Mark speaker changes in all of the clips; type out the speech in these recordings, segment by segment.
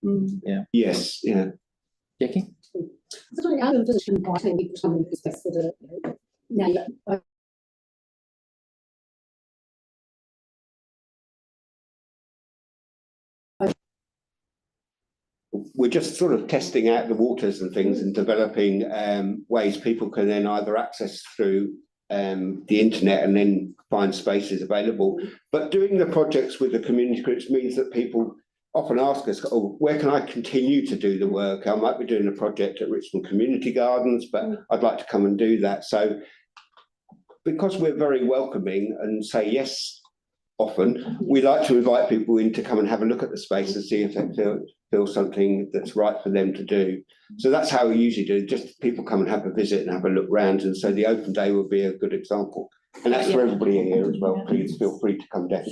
Speaker 1: Yeah.
Speaker 2: Yes, yeah.
Speaker 1: Jackie?
Speaker 3: Sorry, I have a vision inviting people to come into space that are now.
Speaker 2: We're just sort of testing out the waters and things and developing ways people can then either access through the internet and then find spaces available. But doing the projects with the community groups means that people often ask us, oh, where can I continue to do the work? I might be doing a project at Richmond Community Gardens, but I'd like to come and do that. So because we're very welcoming and say yes often, we like to invite people in to come and have a look at the space and see if they feel something that's right for them to do. So that's how we usually do it. Just people come and have a visit and have a look round. And so the open day will be a good example. And that's for everybody here as well. Please feel free to come down.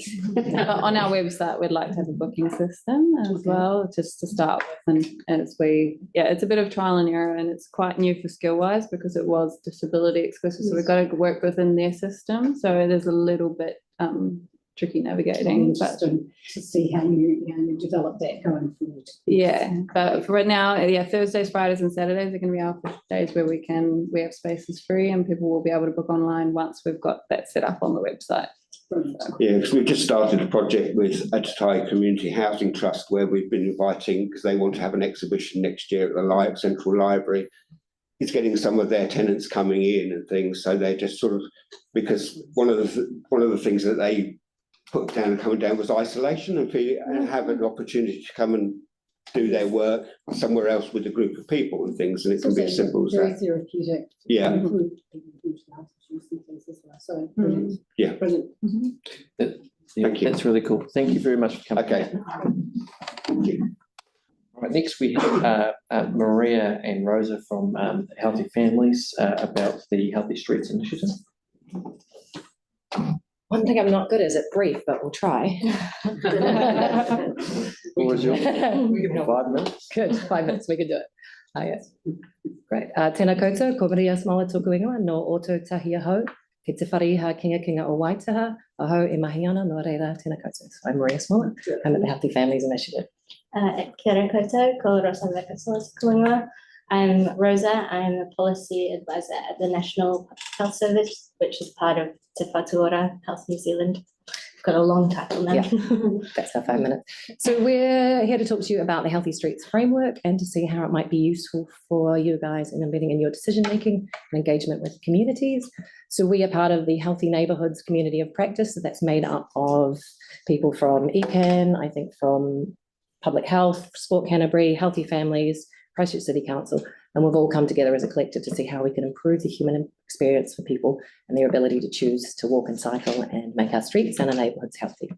Speaker 4: On our website, we'd like to have a booking system as well, just to start with. And as it's a bit of trial and error, and it's quite new for Skillwise because it was disability exclusive. So we've got to work within their system. So it is a little bit tricky navigating, but to
Speaker 3: see how you develop that going forward.
Speaker 4: Yeah, but for right now, Thursdays, Fridays, and Saturdays are going to be our days where we have spaces free, and people will be able to book online once we've got that set up on the website.
Speaker 2: Yeah, because we've just started a project with Waitai Community Housing Trust where we've been inviting, because they want to have an exhibition next year at the Central Library. It's getting some of their tenants coming in and things, so they're just sort of, because one of the things that they put down and coming down was isolation and have an opportunity to come and do their work somewhere else with a group of people and things, and it can be as simple as
Speaker 3: very
Speaker 2: that.
Speaker 3: Therapeutic.
Speaker 2: Yeah.
Speaker 3: So brilliant.
Speaker 2: Yeah.
Speaker 3: Brilliant.
Speaker 2: Thank you.
Speaker 1: That's really cool. Thank you very much for coming.
Speaker 2: Okay.
Speaker 1: All right, next we have Maria and Rosa from Healthy Families about the Healthy Streets Initiative.
Speaker 5: One thing I'm not good is at brief, but we'll try.
Speaker 1: What was your 5 minutes?
Speaker 5: Good, 5 minutes, we can do it. Yes. Great. Tēnā koutou, ko Maria Smala tōku ingoa, no Oto Tahi Aho, ki te whariha kinga o Waitaha, aho e mahi ana no reira tēnā koutou. So I'm Maria Smala, I'm at the Healthy Families Initiative.
Speaker 6: Kia ora koutou, ko Rosa Vakasola tōku ingoa. I'm Rosa, I'm a policy advisor at the National Health Service, which is part of Te Whatuora Health New Zealand. I've got a long title now.
Speaker 5: Yeah, that's our 5 minutes. So we're here to talk to you about the Healthy Streets framework and to see how it might be useful for you guys in embedding in your decision-making and engagement with communities. So we are part of the Healthy Neighbourhoods community of practice. So that's made up of people from ECAN, I think from Public Health, Sport Canterbury, Healthy Families, Christchurch City Council, and we've all come together as a collective to see how we can improve the human experience for people and their ability to choose to walk and cycle and make our streets and our neighbourhoods healthy.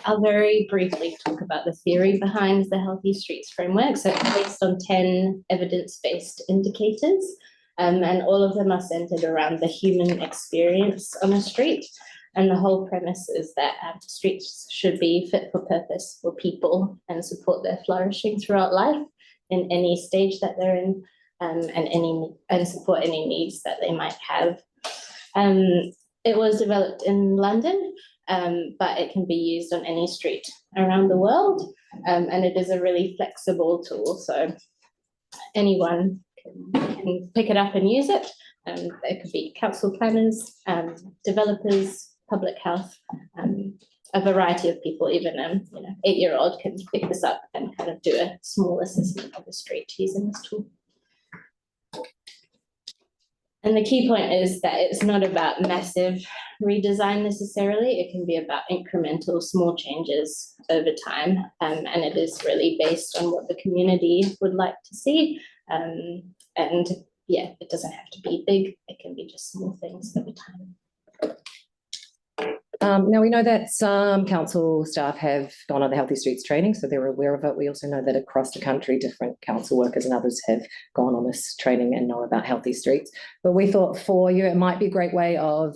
Speaker 6: I'll very briefly talk about the theory behind the Healthy Streets framework. So it's based on 10 evidence-based indicators, and all of them are centred around the human experience on a street. And the whole premise is that streets should be fit for purpose for people and support their flourishing throughout life in any stage that they're in, and support any needs that they might have. It was developed in London, but it can be used on any street around the world, and it is a really flexible tool. So anyone can pick it up and use it. It could be council planners, developers, public health, a variety of people, even 8-year-old can pick this up and kind of do a small assessment of the street using this tool. And the key point is that it's not about massive redesign necessarily. It can be about incremental small changes over time. And it is really based on what the community would like to see. And yeah, it doesn't have to be big. It can be just small things over time.
Speaker 5: Now, we know that some council staff have gone on the Healthy Streets training, so they're aware of it. We also know that across the country, different council workers and others have gone on this training and know about Healthy Streets. But we thought for you, it might be a great way of,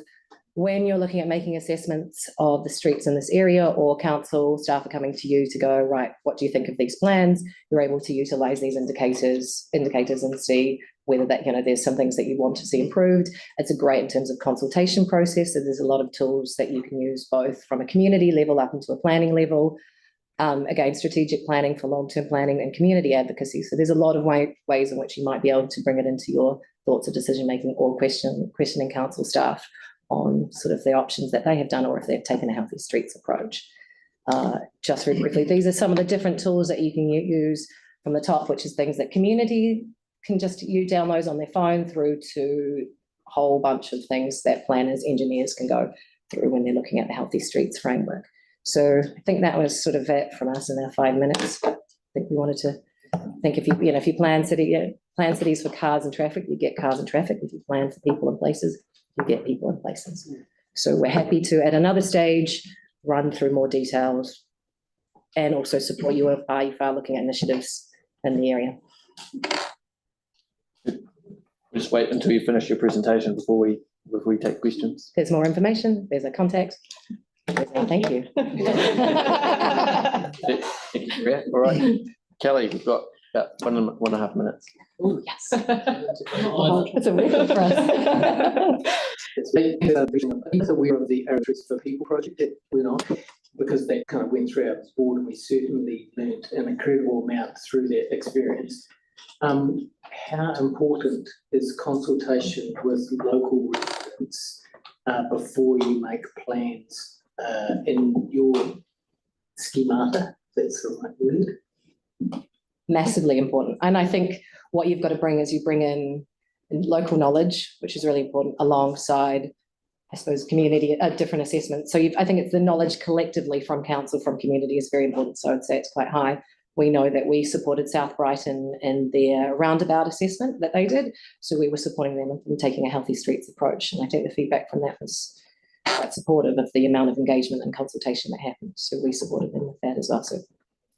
Speaker 5: when you're looking at making assessments of the streets in this area, or council staff are coming to you to go, right, what do you think of these plans? You're able to utilise these indicators and see whether that, there's some things that you want to see improved. It's a great in terms of consultation process. So there's a lot of tools that you can use both from a community level up into a planning level. Again, strategic planning for long-term planning and community advocacy. So there's a lot of ways in which you might be able to bring it into your thoughts of decision-making or questioning council staff on sort of the options that they have done or if they've taken a healthy streets approach. Just very briefly, these are some of the different tools that you can use from the top, which is things that community can just download on their phone through to a whole bunch of things that planners, engineers can go through when they're looking at the Healthy Streets framework. So I think that was sort of it from us in our 5 minutes. I think we wanted to think if you plan cities for cars and traffic, you get cars and traffic. If you plan for people and places, you get people and places. So we're happy to, at another stage, run through more details and also support you if you are looking at initiatives in the area.
Speaker 1: Just wait until you finish your presentation before we take questions.
Speaker 5: There's more information. There's a contact. Thank you.
Speaker 1: Thank you, Maria. All right, Kelly, we've got about 1.5 minutes.
Speaker 5: Oh, yes. It's a record for us.
Speaker 7: I'm aware of the Aerotrips for People project that went on, because that kind of went through our board and we certainly learned an incredible amount through that experience. How important is consultation with local residents before you make plans in your schemata? That's the right word.
Speaker 5: Massively important. And I think what you've got to bring is you bring in local knowledge, which is really important, alongside, I suppose, community, different assessments. So I think it's the knowledge collectively from council, from community is very important. So I'd say it's quite high. We know that we supported South Brighton in their roundabout assessment that they did. So we were supporting them in taking a healthy streets approach. And I think the feedback from that was quite supportive of the amount of engagement and consultation that happened. So we supported them with that as well. So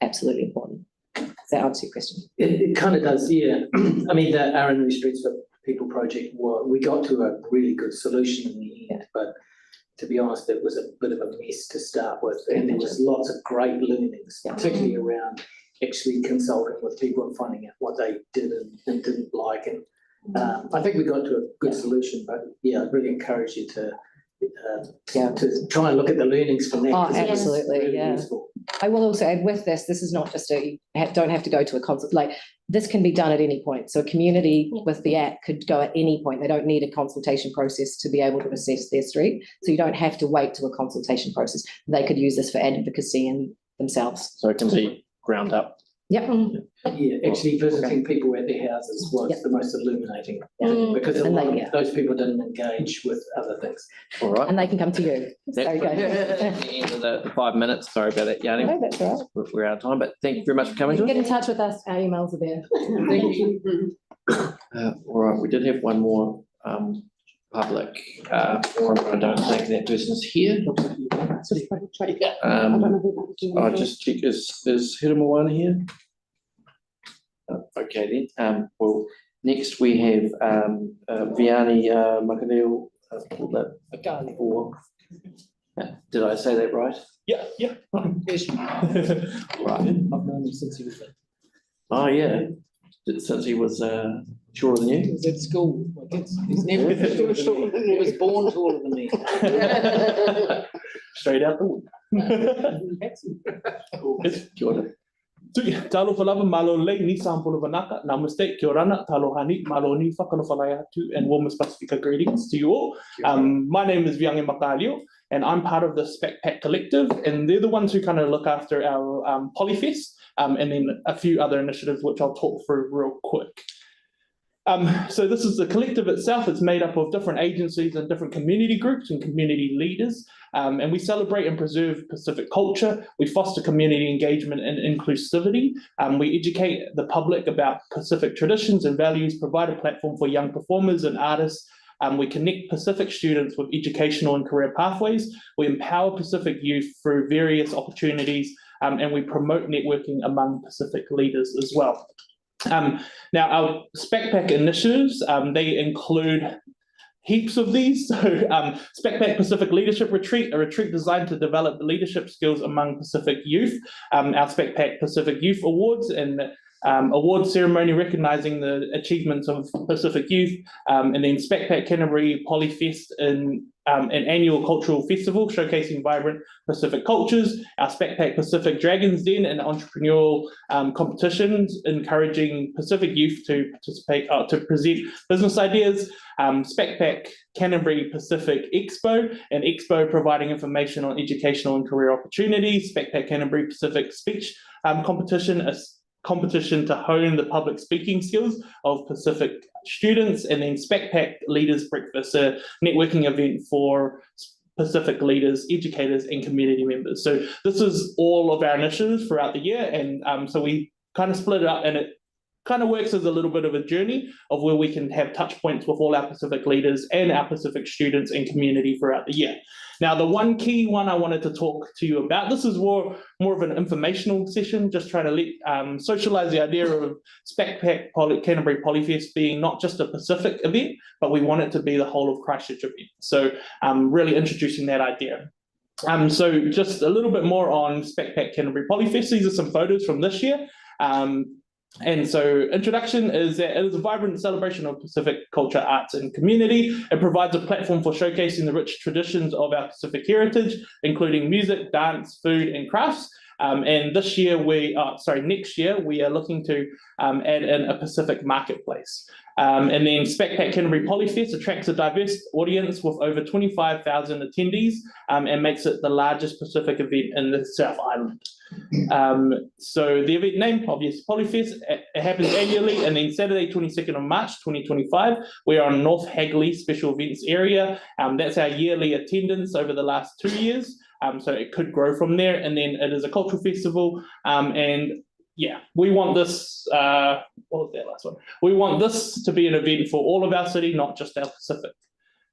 Speaker 5: absolutely important. Does that answer your question?
Speaker 7: It kind of does, yeah. I mean, the Our Streets for People project, we got to a really good solution in the end, but to be honest, it was a bit of a mess to start with. And there was lots of great learnings, particularly around actually consulting with people and finding out what they did and didn't like. And I think we got to a good solution, but yeah, I'd really encourage you to try and look at the learnings from that.
Speaker 5: Oh,
Speaker 7: 'cause it was
Speaker 5: absolutely,
Speaker 7: really
Speaker 5: yeah.
Speaker 7: useful.
Speaker 5: I will also add with this is not just you don't have to go to a consult, like this can be done at any point. So a community with the app could go at any point. They don't need a consultation process to be able to assess their street. So you don't have to wait to a consultation process. They could use this for advocacy and themselves.
Speaker 1: So it can be ground up.
Speaker 5: Yep.
Speaker 7: Yeah, actually visiting people at their houses was the most illuminating thing, because a
Speaker 5: And
Speaker 7: lot
Speaker 5: they-
Speaker 7: of those people didn't engage with other things.
Speaker 1: All right.
Speaker 5: And they can come to you. There you go.
Speaker 1: That's the end of the 5 minutes. Sorry about that, Yanni.
Speaker 5: No, that's all right.
Speaker 1: We're out of time, but thank you very much for coming to
Speaker 5: Get
Speaker 1: us.
Speaker 5: in touch with us. Our emails are there.
Speaker 7: Thank you.
Speaker 1: All right, we did have one more public forum, but I don't think that person's here. I'll just check, is Hiramawana here? Okay then, well, next we have Vianney Makaneo for, did I say that right?
Speaker 8: Yeah.
Speaker 1: Right.
Speaker 7: I've known him since he was
Speaker 1: Oh, yeah, since he was shorter than you?
Speaker 7: at school. He's never, he was born taller than me.
Speaker 8: Straight out the wood.
Speaker 1: Kia ora.
Speaker 8: Tui, talo whalava malo lei ni sample of anaka. Namaste, kia orana, talo hani, malo ni whakanawhalai atu, and warmest Pacifica greetings to you all. My name is Vianney Makalio, and I'm part of the SpecPack Collective, and they're the ones who kind of look after our Polyfest, and then a few other initiatives which I'll talk through real quick. So this is the collective itself. It's made up of different agencies and different community groups and community leaders. And we celebrate and preserve Pacific culture. We foster community engagement and inclusivity. We educate the public about Pacific traditions and values, provide a platform for young performers and artists. We connect Pacific students with educational and career pathways. We empower Pacific youth through various opportunities, and we promote networking among Pacific leaders as well. Now, our SpecPack initiatives, they include heaps of these. So SpecPack Pacific Leadership Retreat, a retreat designed to develop leadership skills among Pacific youth. Our SpecPack Pacific Youth Awards and award ceremony recognizing the achievements of Pacific youth, and then SpecPack Canterbury Polyfest in an annual cultural festival showcasing vibrant Pacific cultures, our SPACPAC Pacific Dragons Den, and entrepreneurial competitions, encouraging Pacific youth to participate, to present business ideas, SPACPAC Canterbury Pacific Expo, an expo providing information on educational and career opportunities, SPACPAC Canterbury Pacific Speech competition, a competition to hone the public speaking skills of Pacific students, and then SPACPAC Leaders Breakfast, a networking event for Pacific leaders, educators, and community members. So this is all of our initiatives throughout the year, and so we kind of split it up, and it kind of works as a little bit of a journey of where we can have touch points with all our Pacific leaders and our Pacific students and community throughout the year. Now, the one key one I wanted to talk to you about, this is more of an informational session, just trying to socialize the idea of SPACPAC Canterbury Polyfest being not just a Pacific event, but we want it to be the whole of Christchurch event. So really introducing that idea. So just a little bit more on SPACPAC Canterbury Polyfest. These are some photos from this year. And so introduction is that it is a vibrant celebration of Pacific culture, arts, and community. It provides a platform for showcasing the rich traditions of our Pacific heritage, including music, dance, food, and crafts. And next year, we are looking to add in a Pacific marketplace. And then SPACPAC Canterbury Polyfest attracts a diverse audience with over 25,000 attendees and makes it the largest Pacific event in the South Island. So the event name, obviously, Polyfest, it happens annually, and then Saturday, 22nd of March, 2025, we're on North Hagley Special Events area. That's our yearly attendance over the last 2 years. So it could grow from there, and then it is a cultural festival, and yeah, we want this, what was that last one? We want this to be an event for all of our city, not just our Pacific.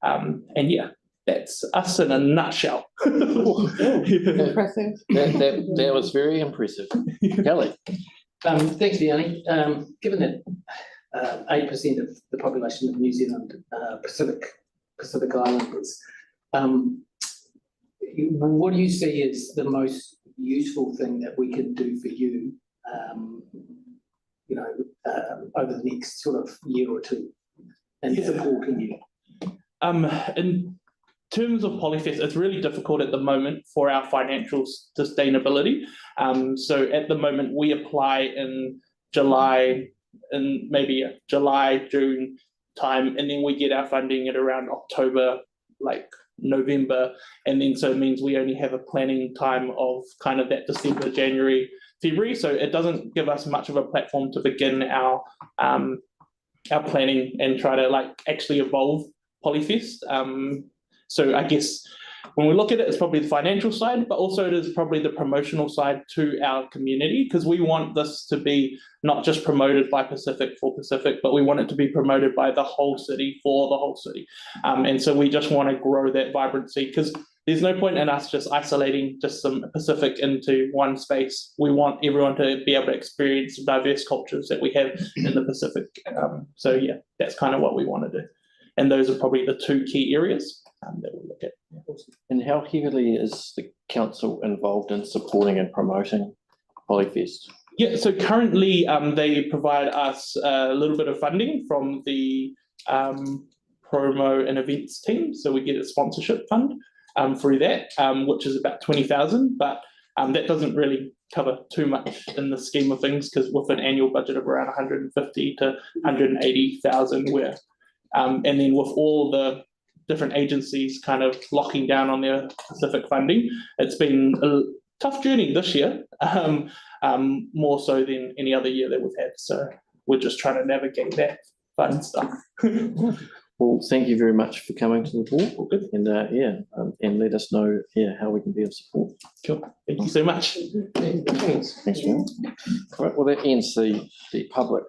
Speaker 8: And yeah, that's us in a nutshell.
Speaker 4: Impressive.
Speaker 1: That was very impressive. Kelly.
Speaker 7: Thanks, Vianney. Given that 8% of the population of New Zealand Pacific Islanders, what do you see as the most useful thing that we can do for you, over the next sort of year or two, and supporting you?
Speaker 8: In terms of Polyfest, it's really difficult at the moment for our financial sustainability. So at the moment, we apply in July, June time, and then we get our funding at around October, November, and then so it means we only have a planning time of kind of that December, January, February. So it doesn't give us much of a platform to begin our planning and try to actually evolve Polyfest. So I guess when we look at it, it's probably the financial side, but also it is probably the promotional side to our community, because we want this to be not just promoted by Pacific for Pacific, but we want it to be promoted by the whole city for the whole city. And so we just want to grow that vibrancy, because there's no point in us just isolating just some Pacific into one space. We want everyone to be able to experience the diverse cultures that we have in the Pacific. So yeah, that's kind of what we want to do. And those are probably the two key areas that we'll look at.
Speaker 1: And how heavily is the council involved in supporting and promoting Polyfest?
Speaker 8: Yeah, so currently they provide us a little bit of funding from the promo and events team. So we get a sponsorship fund through that, which is about 20,000, but that doesn't really cover too much in the scheme of things, because with an annual budget of around 150 to 180,000, we're and then with all the different agencies kind of locking down on their Pacific funding, it's been a tough journey this year, more so than any other year that we've had. So we're just trying to navigate that fun stuff.
Speaker 1: Well, thank you very much for coming to the board. All good. And and let us know how we can be of support.
Speaker 8: Cool. Thank you so much.
Speaker 1: Thanks, John. Right, well, that ends the public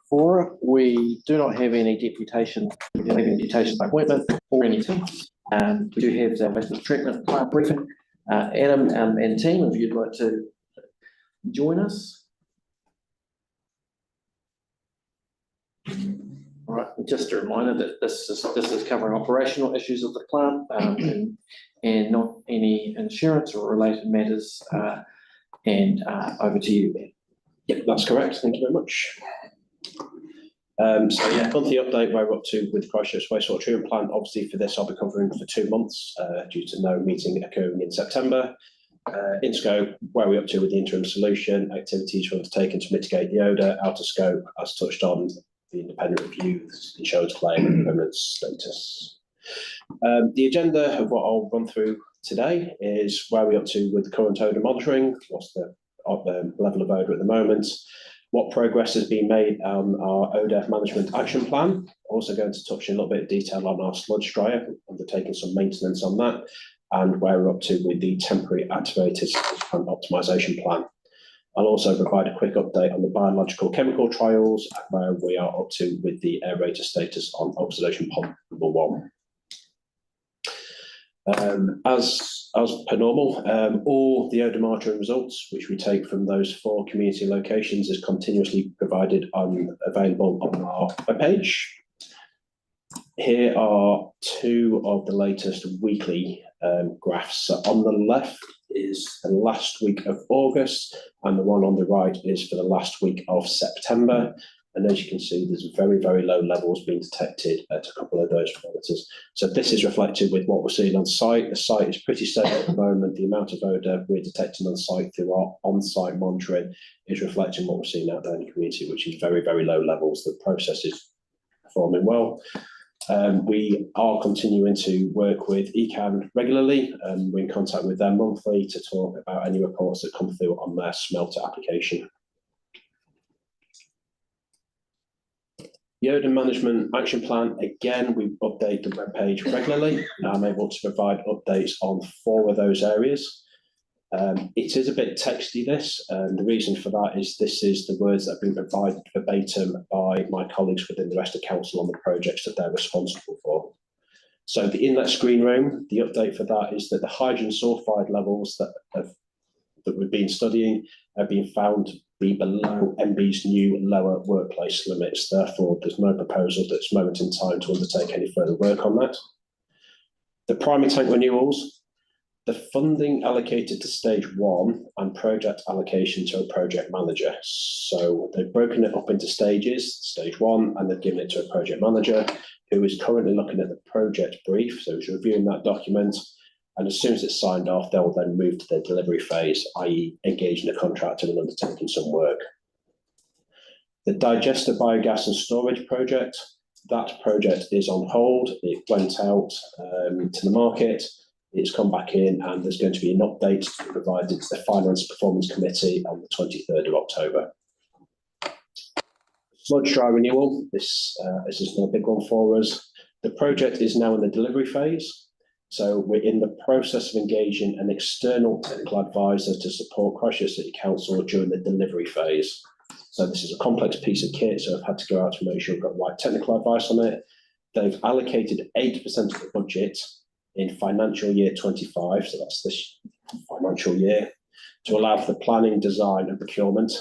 Speaker 1: forum. We do not have any deputation appointment or anything. We do have the wastewater treatment plant briefing. Adam and team, if you'd like to join us. All right, just a reminder that this is covering operational issues of the plant and not any insurance or related matters. And over to you, Ben.
Speaker 9: Yep, that's correct. Thank you very much. So yeah, monthly update where we're up to with the Christchurch wastewater treatment plant. Obviously for this I'll be covering for 2 months due to no meeting occurring in September. In scope, where we're up to with the interim solution, activities were undertaken to mitigate the odour. Out of scope, as touched on, the independent review, insurance claim and permanent status. The agenda of what I'll run through today is where we're up to with the current odour monitoring, what's the level of odour at the moment, what progress has been made on our odour management action plan. Also going to touch in a little bit of detail on our sludge dryer, undertaking some maintenance on that, and where we're up to with the temporary activated sludge plant optimisation plan. I'll also provide a quick update on the biological chemical trials and where we are up to with the aerator status on observation pond number 1. As per normal, all the odour monitoring results, which we take from those 4 community locations, is continuously provided available on our webpage. Here are 2 of the latest weekly graphs. So on the left is the last week of August, and the one on the right is for the last week of September. And as you can see, there's very, very low levels being detected at a couple of those parameters. So this is reflected with what we're seeing on site. The site is pretty stable at the moment. The amount of odour we're detecting on site through our on-site monitoring is reflecting what we're seeing out there in the community, which is very, very low levels. The process is performing well. We are continuing to work with ECAN regularly. We're in contact with them monthly to talk about any reports that come through on their smelter application. The odour management action plan, again, we update the webpage regularly. I'm able to provide updates on 4 of those areas. It is a bit texty, this, and the reason for that is this is the words that have been provided verbatim by my colleagues within the rest of council on the projects that they're responsible for. So the inlet screen room, the update for that is that the hydrogen sulfide levels that we've been studying have been found to be below MB's new lower workplace limits. Therefore, there's no proposal at this moment in time to undertake any further work on that. The primary tank renewals, the funding allocated to stage 1 and project allocation to a project manager. So they've broken it up into stages, stage 1, and they've given it to a project manager who is currently looking at the project brief. So he's reviewing that document. And as soon as it's signed off, they'll then move to the delivery phase, i.e. engaging a contractor and undertaking some work. The digester biogas and storage project, that project is on hold. It went out to the market. It's come back in, and there's going to be an update provided to the Finance Performance Committee on the 23rd of October. Sludge dry renewal, this is not a big one for us. The project is now in the delivery phase. So we're in the process of engaging an external technical advisor to support Christchurch City Council during the delivery phase. So this is a complex piece of kit, so I've had to go out to make sure we've got the right technical advice on it. They've allocated 80% of the budget in financial year 25, so that's this financial year, to allow for the planning, design and procurement,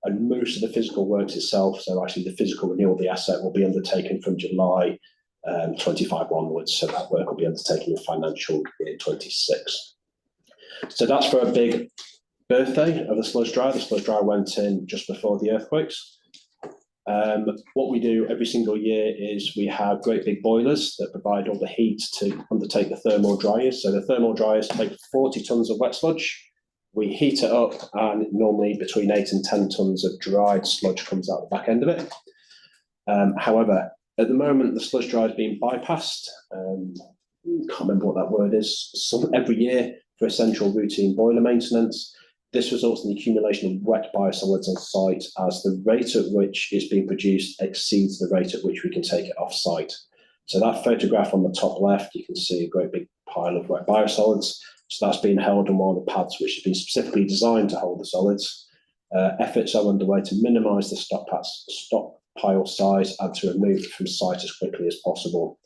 Speaker 9: and most of the physical works itself, so actually the physical renewal of the asset will be undertaken from July 25 onwards, so that work will be undertaken in financial year 26. So that's for a big birthday of the sludge dryer. The sludge dryer went in just before the earthquakes. What we do every single year is we have great big boilers that provide all the heat to undertake the thermal dryers. So the thermal dryers take 40 tons of wet sludge. We heat it up, and normally between 8 and 10 tons of dried sludge comes out the back end of it. However, at the moment, the sludge dryer is being bypassed. Can't remember what that word is. Every year for essential routine boiler maintenance. This results in the accumulation of wet biosolids on site as the rate at which it's being produced exceeds the rate at which we can take it off site. So that photograph on the top left, you can see a great big pile of wet biosolids. So that's being held on one of the pads which has been specifically designed to hold the solids. Efforts are underway to minimise the stockpile size and to remove it from site as quickly as possible.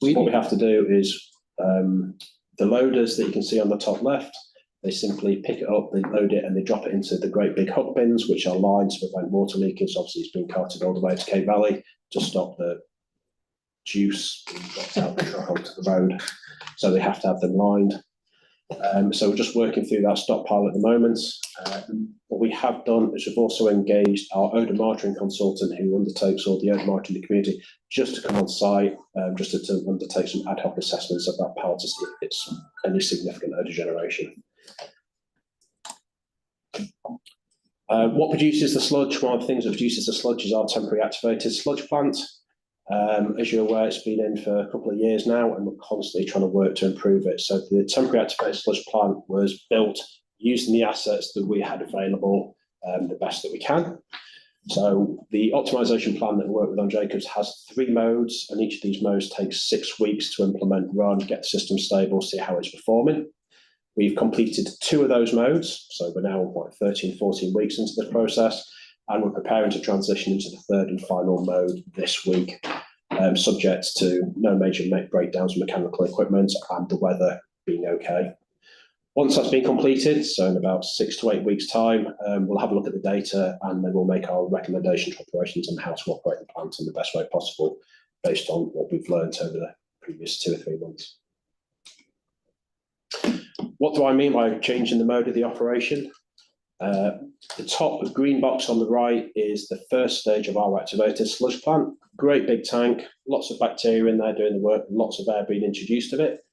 Speaker 9: So what we have to do is the loaders that you can see on the top left, they simply pick it up, they load it, and they drop it into the great big hook bins, which are lined to prevent water leakage. Obviously, it's been carted all the way to Cape Valley to stop the juice being dropped out the truck onto the road. So they have to have them lined. So we're just working through that stockpile at the moment. What we have done is we've also engaged our odour monitoring consultant who undertakes all the odour monitoring in the community just to come on site, just to undertake some ad hoc assessments of that pile to see if it's any significant odour generation. What produces the sludge? One of the things that produces the sludge is our temporary activated sludge plant. As you're aware, it's been in for a couple of years now, and we're constantly trying to work to improve it. So the temporary activated sludge plant was built using the assets that we had available the best that we can. So the optimization plan that we work with on Jacobs has 3 modes, and each of these modes takes 6 weeks to implement, run, get the system stable, see how it's performing. We've completed 2 of those modes, so we're now 13, 14 weeks into the process, and we're preparing to transition into the 3rd and final mode this week, subject to no major breakdowns of mechanical equipment and the weather being okay. Once that's been completed, so in about 6 to 8 weeks' time, we'll have a look at the data and then we'll make our recommendation to operations on how to operate the plant in the best way possible based on what we've learned over the previous 2 or 3 months. What do I mean by changing the mode of the operation? The top green box on the right is the first stage of our activated sludge plant. Great big tank, lots of bacteria in there doing the work, lots of air being introduced to it.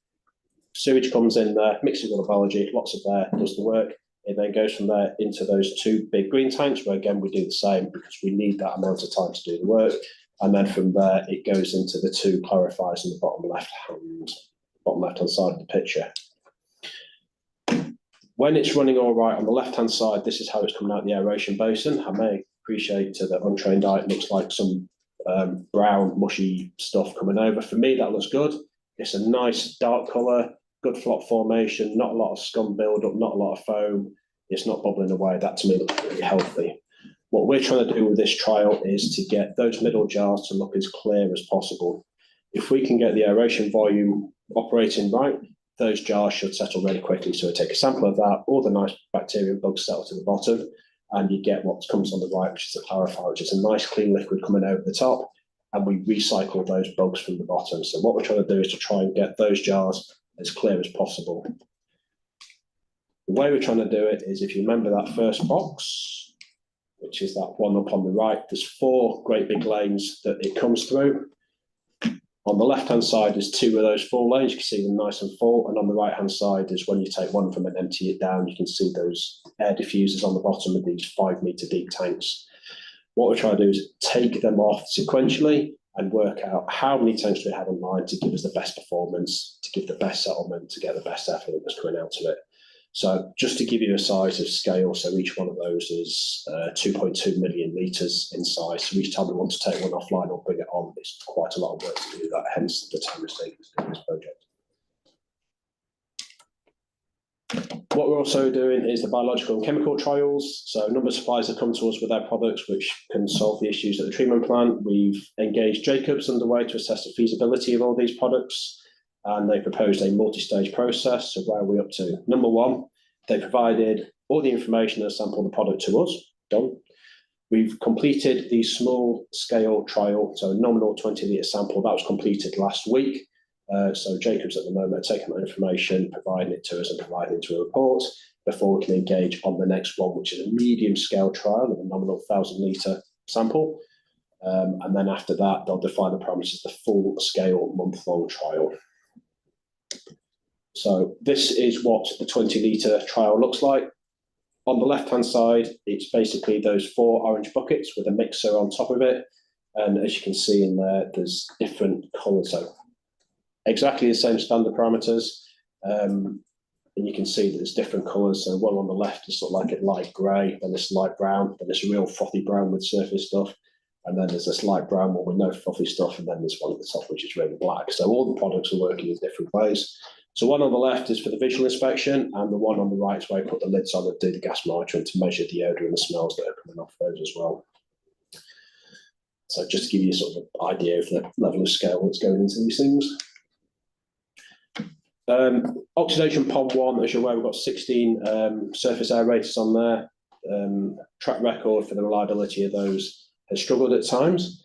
Speaker 9: Sewage comes in there, mixes with biology, lots of air does the work. It then goes from there into those 2 big green tanks where again we do the same because we need that amount of time to do the work. And then from there it goes into the 2 clarifiers in the bottom left hand side of the picture. When it's running all right on the left-hand side, this is how it's coming out the aeration basin. I may appreciate to the untrained eye, it looks like some brown, mushy stuff coming over. For me, that looks good. It's a nice dark colour, good flop formation, not a lot of scum build-up, not a lot of foam. It's not bubbling away. That to me looks really healthy. What we're trying to do with this trial is to get those middle jars to look as clear as possible. If we can get the aeration volume operating right, those jars should settle really quickly. So we take a sample of that, all the nice bacteria and bugs settle to the bottom, and you get what comes on the right, which is a clarifier, which is a nice clean liquid coming over the top, and we recycle those bugs from the bottom. So what we're trying to do is to try and get those jars as clear as possible. The way we're trying to do it is, if you remember that first box, which is that one up on the right, there's 4 great big lanes that it comes through. On the left-hand side is 2 of those 4 lanes. You can see them nice and full. And on the right-hand side is when you take one of them and empty it down, you can see those air diffusers on the bottom of these 5-metre deep tanks. What we're trying to do is take them off sequentially and work out how many tanks we have in line to give us the best performance, to give the best settlement, to get the best effort that's coming out of it. So just to give you a size of scale, so each one of those is 2.2 million litres in size. So each time we want to take one offline or bring it on, it's quite a lot of work to do that, hence the time it's taken to do this project. What we're also doing is the biological and chemical trials. So a number of suppliers have come to us with their products which can solve the issues at the treatment plant. We've engaged Jacobs underway to assess the feasibility of all these products. And they proposed a multi-stage process. So where are we up to? Number 1, they provided all the information and sampled the product to us. Done. We've completed the small scale trial, so a nominal 20-litre sample. That was completed last week. So Jacobs at the moment are taking that information, providing it to us and providing it to a report before we can engage on the next one, which is a medium scale trial of a nominal 1,000-litre sample. And then after that, they'll define the parameters of the full scale month-long trial. So this is what the 20-litre trial looks like. On the left-hand side, it's basically those 4 orange buckets with a mixer on top of it. And as you can see in there, there's different colours. So exactly the same standard parameters. And you can see that there's different colours. So one on the left is sort of like a light grey, then this light brown, then this real frothy brown with surface stuff. And then there's this light brown one with no frothy stuff, and then there's one at the top which is really black. So all the products are working in different ways. So one on the left is for the visual inspection, and the one on the right is where I put the lids on and do the gas monitoring to measure the odour and the smells that are coming off those as well. So just to give you sort of an idea of the level of scale that's going into these things. Oxidation pond 1, as you're aware, we've got 16 surface aerators on there. Track record for the reliability of those has struggled at times.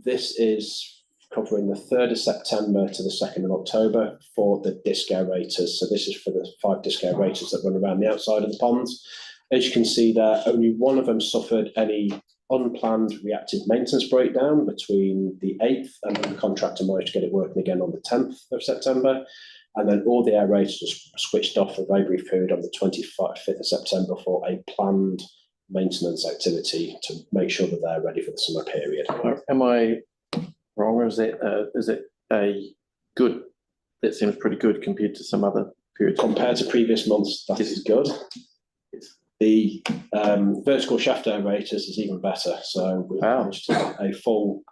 Speaker 9: This is covering the 3rd of September to the 2nd of October for the disc aerators. So this is for the 5 disc aerators that run around the outside of the ponds. As you can see there, only one of them suffered any unplanned reactive maintenance breakdown between the 8th, and then the contractor managed to get it working again on the 10th of September. And then all the aerators were switched off for a very brief period on the 25th of September for a planned maintenance activity to make sure that they're ready for the summer period.
Speaker 1: Am I wrong, or is it a good, that seems pretty good compared to some other periods?
Speaker 9: Compared to previous months, that is good. The vertical shaft aerators is even better. So we've managed to get a full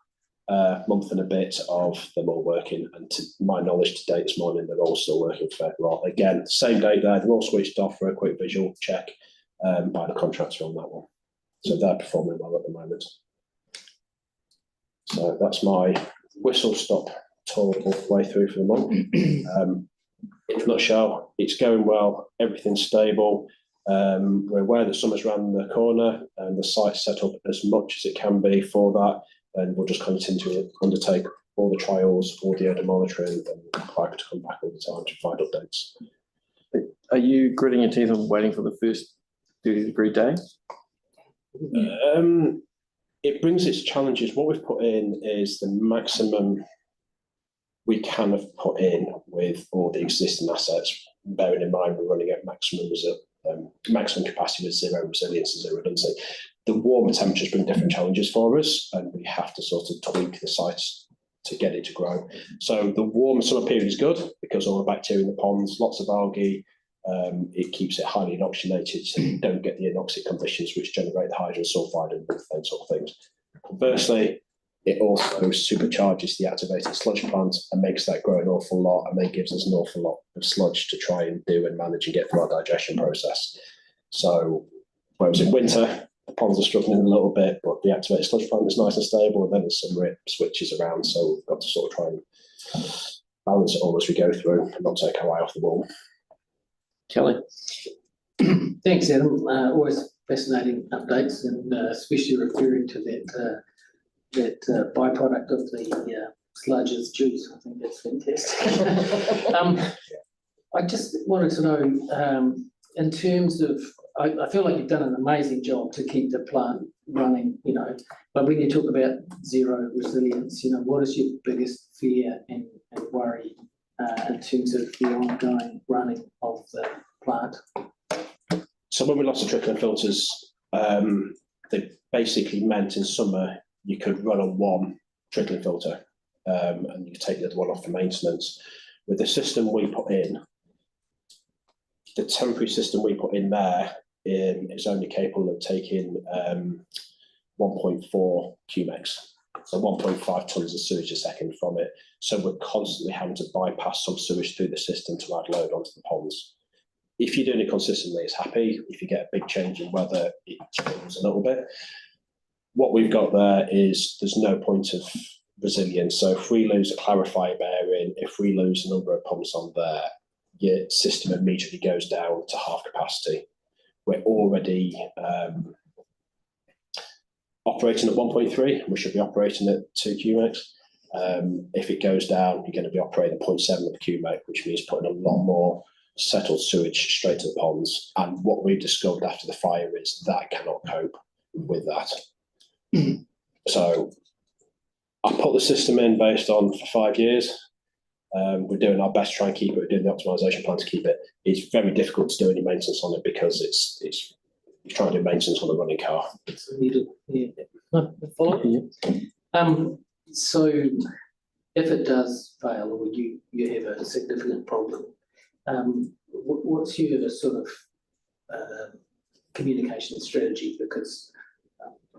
Speaker 9: month and a bit of them all working. And to my knowledge, to date this morning, they're all still working fairly well. Again, same date there, they're all switched off for a quick visual check by the contractor on that one. So they're performing well at the moment. So that's my whistle-stop tour all the way through for the month. In a nutshell, it's going well, everything's stable. We're aware that summer's around the corner and the site's set up as much as it can be for that, and we'll just continue to undertake all the trials, all the odor monitoring, and Piper to come back all the time to provide updates.
Speaker 1: Are you gritting your teeth and waiting for the first 30-degree day?
Speaker 9: It brings its challenges. What we've put in is the maximum we can have put in with all the existing assets, bearing in mind we're running at maximum capacity with zero resilience and zero redundancy. The warmer temperatures bring different challenges for us, and we have to sort of tweak the sites to get it to grow. So the warmer summer period is good because all the bacteria in the ponds, lots of algae, it keeps it highly inoxygenated, so you don't get the anoxic conditions which generate the hydrogen sulfide and those sort of things. Conversely, it also supercharges the activated sludge plant and makes that grow an awful lot, and then gives us an awful lot of sludge to try and do and manage and get through our digestion process. So whereas in winter, the ponds are struggling a little bit, but the activated sludge plant is nice and stable, and then in summer it switches around. So we've got to sort of try and balance it all as we go through and not take our eye off the ball.
Speaker 1: Kelly?
Speaker 7: Thanks, Adam. Always fascinating updates, and especially referring to that byproduct of the sludge as juice. I think that's fantastic. I just wanted to know, in terms of, I feel like you've done an amazing job to keep the plant running, but when you talk about zero resilience, what is your biggest fear and worry in terms of the ongoing running of the plant?
Speaker 9: So when we lost the trickling filters, they basically meant in summer you could run on one trickling filter and you could take the other one off for maintenance. With the system we put in, the temporary system we put in there is only capable of taking 1.4 cumex, so 1.5 tons of sewage a second from it. So we're constantly having to bypass some sewage through the system to add load onto the ponds. If you're doing it consistently, it's happy. If you get a big change in weather, it changes a little bit. What we've got there is there's no point of resilience. So if we lose a clarifier bearing, if we lose a number of pumps on there, your system immediately goes down to half capacity. We're already operating at 1.3. We should be operating at 2 cumex. If it goes down, you're going to be operating at 0.7 of the cumex, which means putting a lot more settled sewage straight to the ponds. And what we discovered after the fire is that cannot cope with that. So I put the system in based on for 5 years. We're doing our best to try and keep it. We're doing the optimization plan to keep it. It's very difficult to do any maintenance on it because it's you're trying to do maintenance on a running car.
Speaker 7: So if it does fail, or you have a significant problem, what's your sort of communication strategy? Because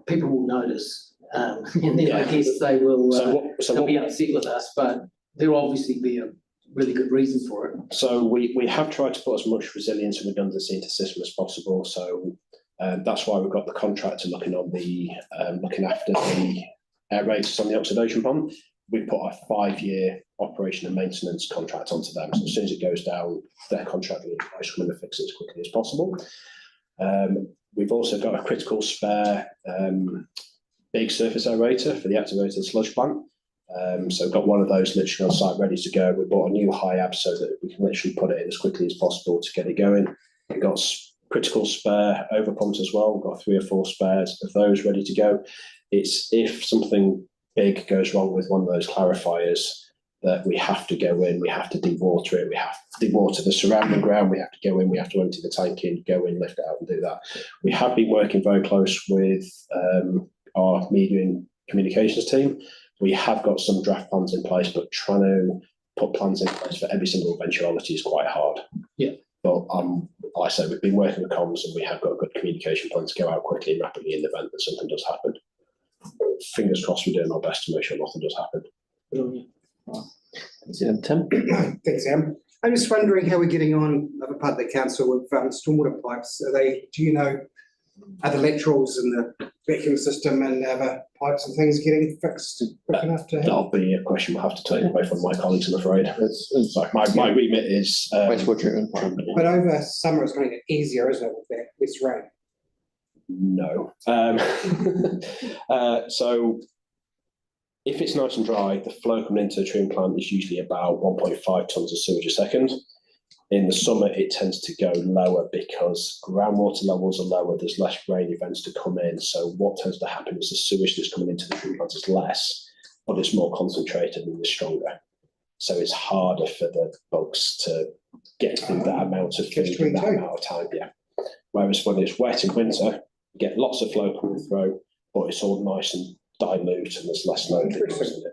Speaker 7: people will notice, and then I guess they will they'll be upset with us, but there'll obviously be a really good reason for it.
Speaker 9: So we have tried to put as much resilience and redundancy into the system as possible. So that's why we've got the contractor looking after the aerators on the oxidation pump. We put a 5-year operation and maintenance contract onto them. So as soon as it goes down, their contract will come in and fix it as quickly as possible. We've also got a critical spare big surface aerator for the activated sludge plant. So we've got one of those literally on site ready to go. We bought a new HIAB so that we can literally put it in as quickly as possible to get it going. We've got critical spare over pumps as well. We've got 3 or 4 spares of those ready to go. It's if something big goes wrong with one of those clarifiers that we have to go in, we have to dewater it, we have to dewater the surrounding ground, we have to go in, we have to empty the tank in, go in, lift it out and do that. We have been working very close with our media and communications team. We have got some draft plans in place, but trying to put plans in place for every single eventuality is quite hard.
Speaker 7: Yeah.
Speaker 9: But like I say, we've been working with comms and we have got a good communication plan to go out quickly and rapidly in the event that something does happen. Fingers crossed we're doing our best to make sure nothing does happen.
Speaker 1: Tim?
Speaker 10: Thanks, Sam. I'm just wondering how we're getting on, other part of the council, with stormwater pipes. Do you know, are the laterals in the vacuum system and other pipes and things getting fixed quick enough to have?
Speaker 9: That'll be a question we'll have to take away from my colleagues, I'm afraid. It's like my remit is
Speaker 1: Wastewater treatment plant.
Speaker 10: But over summer, it's going to get easier, isn't it, with that less rain?
Speaker 9: No. So if it's nice and dry, the flow coming into the treatment plant is usually about 1.5 tonnes of sewage a second. In the summer, it tends to go lower because groundwater levels are lower, there's less rain events to come in. So what tends to happen is the sewage that's coming into the treatment plant is less, but it's more concentrated and it's stronger. So it's harder for the bugs to get through that amount of food in that amount of time. Yeah. Whereas when it's wet in winter, you get lots of flow coming through, but it's all nice and dilute and there's less load that goes in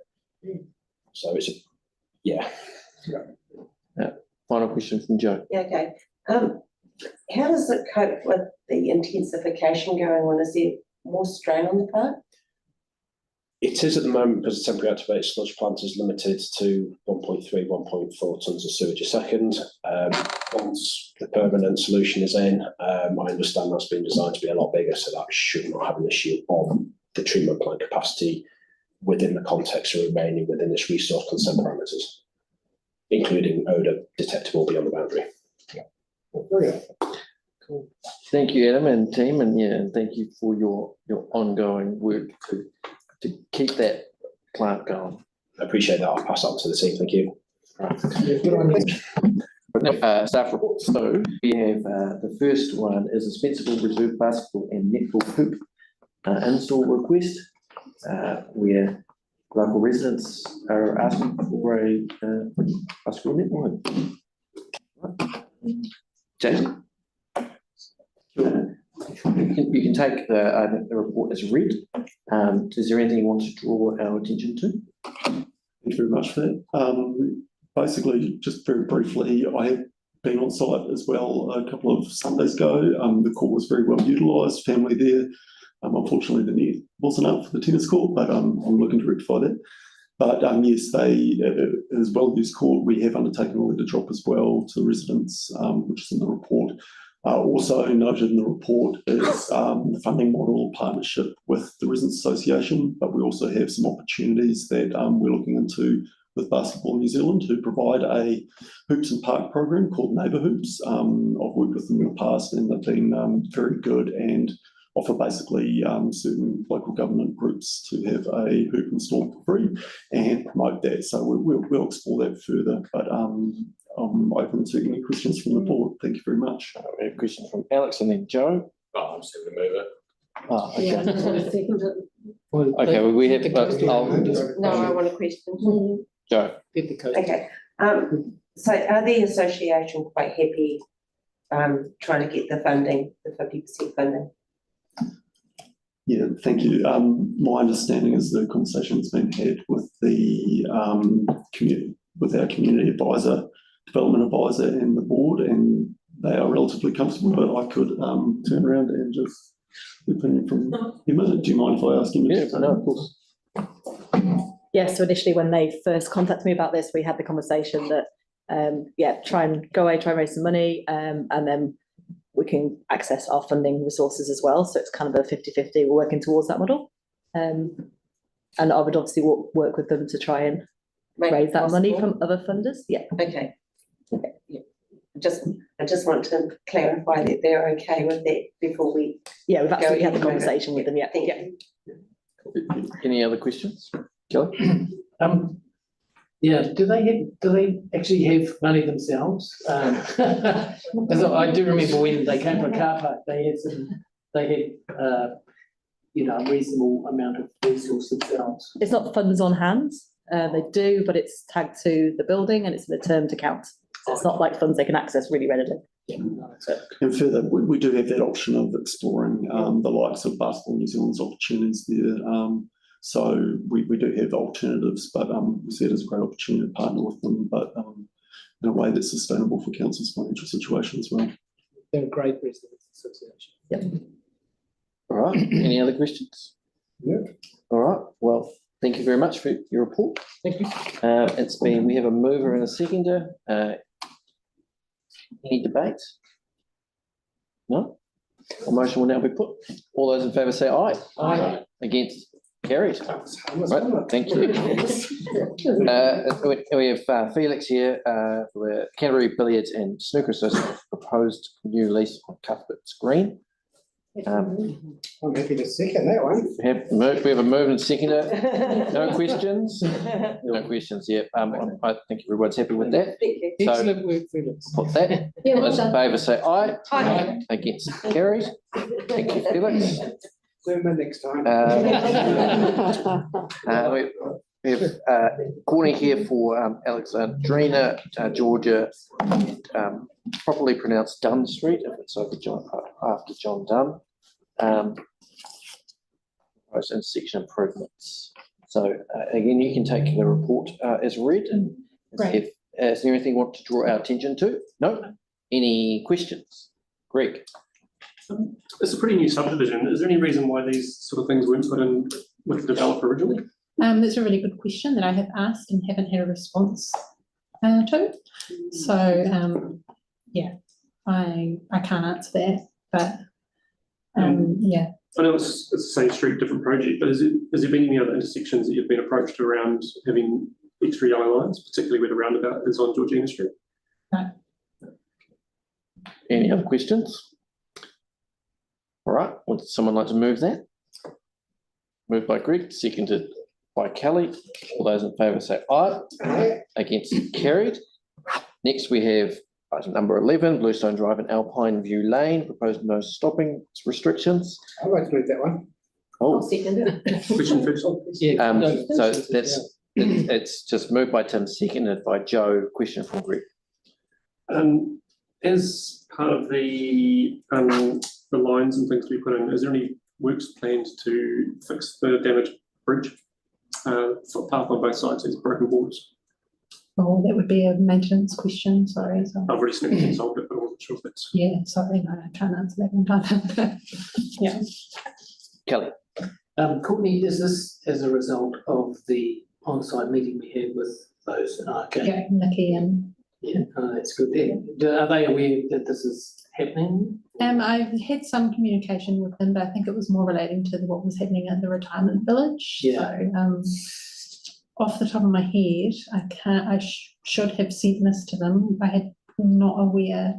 Speaker 9: it. So it's yeah.
Speaker 1: Final question from Joe.
Speaker 11: Yeah, okay. How does it cope with the intensification going on? Is there more strain on the plant?
Speaker 9: It is at the moment because the temporary activated sludge plant is limited to 1.3, 1.4 tonnes of sewage a second. Once the permanent solution is in, I understand that's been designed to be a lot bigger, so that should not have an issue on the treatment plant capacity within the context of remaining within this resource consent parameters, including odour detectable beyond the boundary.
Speaker 1: Cool. Thank you, Adam and team, and thank you for your ongoing work to keep that plant going.
Speaker 9: I appreciate that. I'll pass on to the team. Thank you.
Speaker 1: Staff report. So we have the first one is a Spencerville Reserve basketball and netball hoop install request, where local residents are asking for a basketball netball hoop. Jason? You can take the report as read. Is there anything you want to draw our attention to?
Speaker 12: Thank you very much for that. Basically, just very briefly, I have been on site as well a couple of Sundays ago. The court was very well utilised, family there. Unfortunately, the net wasn't up for the tennis court, but I'm looking to rectify that. But yes, they, as well used court, we have undertaken a letter drop as well to residents, which is in the report. Also noted in the report is the funding model partnership with the Residents Association, but we also have some opportunities that we're looking into with Basketball New Zealand to provide a hoops and park program called Neighbour Hoops. I've worked with them in the past and they've been very good and offer basically certain local government groups to have a hoop installed for free and promote that. So we'll explore that further, but I'm open to any questions from the board. Thank you very much.
Speaker 1: We have a question from Alex and then Joe.
Speaker 13: I'm just going to move it.
Speaker 1: Oh, okay.
Speaker 3: Yeah,
Speaker 1: Okay, well, we have,
Speaker 11: No, I want a question.
Speaker 1: Joe.
Speaker 11: Okay. So are the association quite happy trying to get the funding, the 50% funding?
Speaker 12: Yeah, thank you. My understanding is the conversation's been had with the with our community advisor, development advisor, and the board, and they are relatively comfortable. But I could turn around and just opinion from him. Do you mind if I ask him?
Speaker 1: Yeah, no, of course.
Speaker 5: Yeah, so initially when they first contacted me about this, we had the conversation that, try and go away, try and raise some money, and then we can access our funding resources as well. So it's kind of a 50-50, we're working towards that model. And I would obviously work with them to try and raise that money from other funders. Yeah.
Speaker 11: Okay. Yeah. I just want to clarify that they're okay with that before we.
Speaker 5: Yeah, we've absolutely had the conversation with them. Yeah.
Speaker 11: Thank you.
Speaker 1: Any other questions? Kelly?
Speaker 7: Yeah, do they actually have money themselves? Because I do remember when they came for a car park, they had a reasonable amount of resource themselves.
Speaker 5: It's not funds on hand, they do, but it's tagged to the building and it's in a termed account. So it's not like funds they can access really readily.
Speaker 12: And further, we do have that option of exploring the likes of Basketball New Zealand's opportunities there. So we do have alternatives, but we see it as a great opportunity to partner with them, but in a way that's sustainable for council's financial situation as well.
Speaker 7: They're a great residents association.
Speaker 5: Yep.
Speaker 1: All right, any other questions?
Speaker 10: Yeah.
Speaker 1: All right, well, thank you very much for your report.
Speaker 7: Thank you.
Speaker 1: We have a mover and a seconder. Any debate? No? A motion will now be put. All those in favour say aye.
Speaker 7: Aye.
Speaker 1: Against? Carried. Right, thank you. We have Felix here, the Canterbury Billiards and Snooker Association proposed new lease on Cuthbert's Green.
Speaker 10: I'm happy to second that one.
Speaker 1: We have a move and seconder. No questions? No questions yet. I think everyone's happy with that. So
Speaker 7: Excellent work, Felix.
Speaker 1: put that.
Speaker 3: Yeah,
Speaker 1: All
Speaker 3: well
Speaker 1: those in
Speaker 3: done.
Speaker 1: favour say aye.
Speaker 3: Aye.
Speaker 1: Against? Carried. Thank you, Felix.
Speaker 10: Zoom in next time.
Speaker 1: We have Courtney here for Alexandrina, Georgia, properly pronounced Dunn Street, if it's over after John Dunn. Proposed intersection improvements. So again, you can take the report as read.
Speaker 3: Great.
Speaker 1: Is there anything you want to draw our attention to? No? Any questions? Greg?
Speaker 13: It's a pretty new subdivision. Is there any reason why these sort of things weren't put in with the developer originally?
Speaker 3: That's a really good question that I have asked and haven't had a response to. So, yeah, I can't answer that, but yeah.
Speaker 13: I know it's the same street, different project, but has there been any other intersections that you've been approached around having extra yellow lines, particularly where the roundabout is on Georgina Street?
Speaker 3: No.
Speaker 1: Any other questions? All right, would someone like to move that? Moved by Greg, seconded by Kelly. All those in favour say aye.
Speaker 10: Aye.
Speaker 1: Against? Carried. Next we have item number 11, Bluestone Drive and Alpine View Lane, proposed no stopping restrictions.
Speaker 10: I'd like to move that one.
Speaker 1: Oh,
Speaker 13: Question first.
Speaker 1: so it's just moved by Tim, seconded by Joe. Question from Greg.
Speaker 13: As part of the lines and things to be put in, is there any works planned to fix the damaged bridge? Footpath on both sides has broken boards.
Speaker 3: Oh, that would be a maintenance question, sorry. So,
Speaker 13: I've already snipped and solved it, but I wasn't sure if that's.
Speaker 3: yeah, sorry, no, I can't answer that one. Yeah.
Speaker 1: Kelly.
Speaker 7: Courtney, is this as a result of the on-site meeting we had with those? Okay.
Speaker 3: Yeah, Nikki and
Speaker 7: Yeah, that's good. Are they aware that this is happening?
Speaker 3: I've had some communication with them, but I think it was more relating to what was happening at the retirement village.
Speaker 7: Yeah.
Speaker 3: So, off the top of my head, I should have sent this to them. I had not aware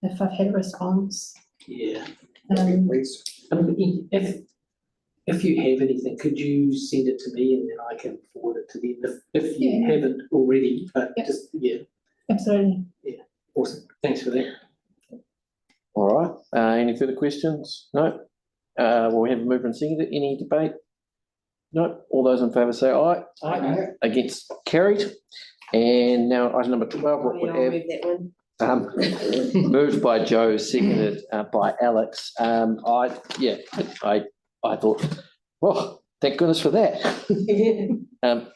Speaker 3: if I've had a response.
Speaker 7: Yeah.
Speaker 10: Please.
Speaker 7: If you have anything, could you send it to me and then I can forward it to them if you haven't already, but
Speaker 3: Yep.
Speaker 7: just, yeah,
Speaker 3: Absolutely.
Speaker 7: awesome. Thanks for that.
Speaker 1: All right. Any further questions? No. Well, we have a mover and seconder. Any debate? No. All those in favour say aye.
Speaker 10: Aye.
Speaker 1: Against? Carried. And now item number 12. What would have
Speaker 11: Move that one.
Speaker 1: moved by Joe, seconded by Alex. I thought, well, thank goodness for that.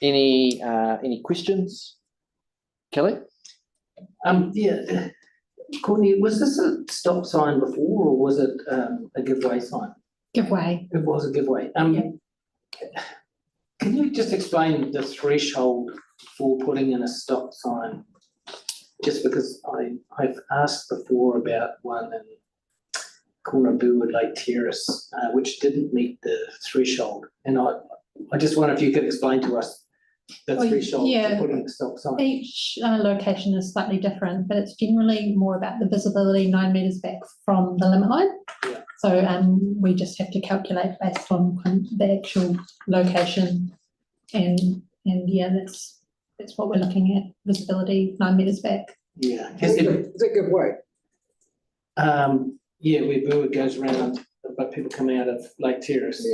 Speaker 1: Any questions? Kelly?
Speaker 7: Yeah. Courtney, was this a stop sign before or was it a giveaway sign?
Speaker 3: Giveaway.
Speaker 7: It was a giveaway. Can you just explain the threshold for putting in a stop sign? Just because I've asked before about one in corner Burwood Lake Terrace, which didn't meet the threshold. And I just wonder if you could explain to us the threshold for putting a stop sign.
Speaker 3: Each location is slightly different, but it's generally more about the visibility 9 metres back from the limit line.
Speaker 7: Yeah.
Speaker 3: So we just have to calculate based on the actual location and yeah, that's what we're looking at, visibility 9 metres back.
Speaker 7: Yeah.
Speaker 10: Does it give way?
Speaker 7: Yeah, where Burwood goes around, but people coming out of Lake Terrace,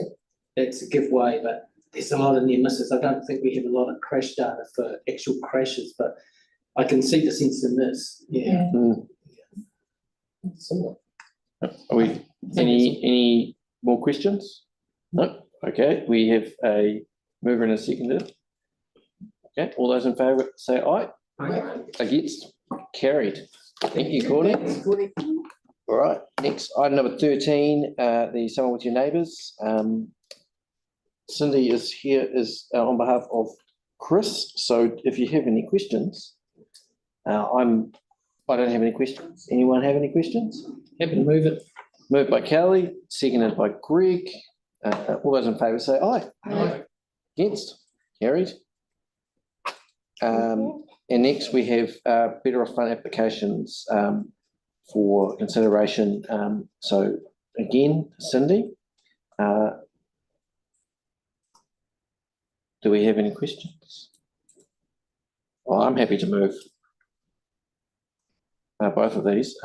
Speaker 7: it's a giveaway, but there's a lot of near misses. I don't think we have a lot of crash data for actual crashes, but I can see the sense of miss, yeah.
Speaker 1: Are we, any more questions? No, okay, we have a mover and a seconder. Okay, all those in favour say aye.
Speaker 10: Aye.
Speaker 1: Against, carried. Thank you, Courtney. All right, next, item number 13, the Someone With Your Neighbours. Cindy is here on behalf of Chris, so if you have any questions, I don't have any questions. Anyone have any questions?
Speaker 7: Happy to move it.
Speaker 1: Moved by Kelly, seconded by Greg. All those in favour say aye.
Speaker 10: Aye.
Speaker 1: Against, carried. And next we have better off front applications for consideration. So again, Cindy, do we have any questions? Well, I'm happy to move both of these.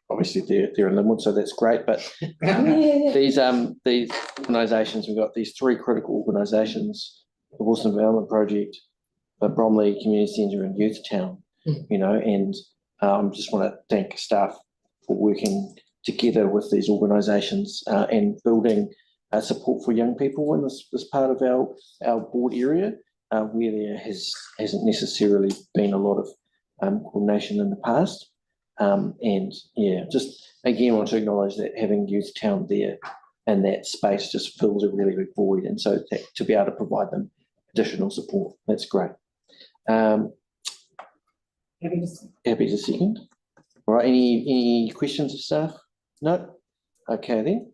Speaker 1: Obviously they're in Linwood, so that's great. But these organisations, we've got these three critical organisations: the Wilson Development Project, the Bromley Community Centre, and Youth Town. And just want to thank staff for working together with these organisations and building support for young people in this part of our board area, where there hasn't necessarily been a lot of coordination in the past. Just again want to acknowledge that having Youth Town there and that space just fills a really big void, and so to be able to provide them additional support, that's great. Happy to second. All right, any questions of staff? No? Okay then,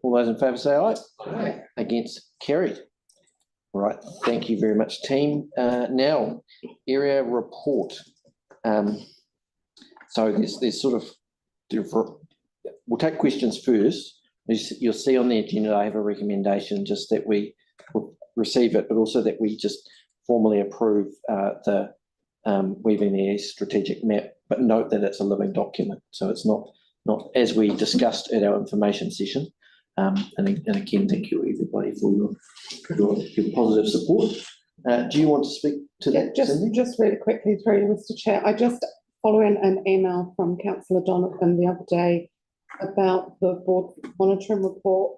Speaker 1: all those in favour say aye. Aye. Against, carried. All right, thank you very much, team. Now, area report. So there's sort of, we'll take questions first. You'll see on the agenda, I have a recommendation just that we receive it, but also that we just formally approve the Weaving the East strategic map, but note that it's a living document. So it's not as we discussed at our information session. And again, thank you everybody for your positive support. Do you want to speak to that, Cindy?
Speaker 14: Just really quickly through you, Mr. Chair. I just following an email from Councillor Donovan the other day about the board monitoring report.